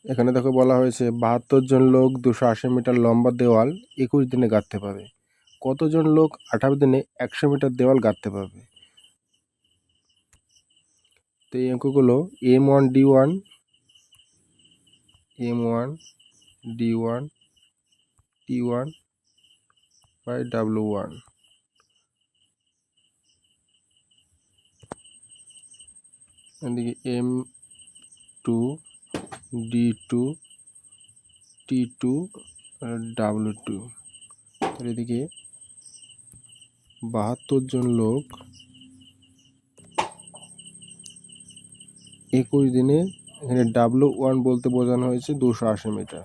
এখানে দেখো বলা হয়েছে 72 জন লোক 280 মিটার লম্বা দেওয়াল 21 দিনে গাঁথতে পারে। কতজন লোক 18 দিনে 100 মিটার দেওয়াল গাঁথতে পারবে? তো এই অঙ্কগুলো M1 D1 M1 D1 T1 by W1। এদিকে M2 D2 T2 আর W2। এদিকে 72 জন লোক 21 দিনে, এখানে W1 বলতে বোঝানো হয়েছে 280 মিটার।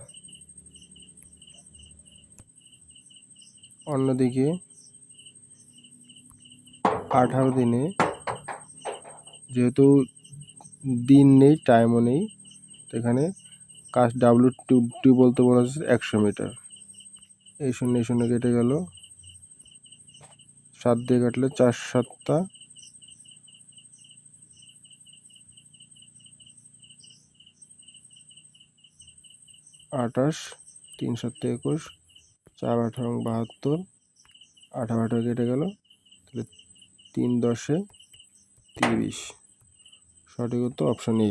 অন্যদিকে 18 দিনে, যেহেতু দিন নেই টাইমও নেই, তো এখানে কাজ W2 বলতে বলা হচ্ছে 100 মিটার। এই শূন্য শূন্য কেটে গেল, 7 দিয়ে কাটলে 4 7 28, 3 7 21, 4 18 72, 18 কেটে গেল, তাহলে 3 10 30। সঠিক উত্তর অপশন এ।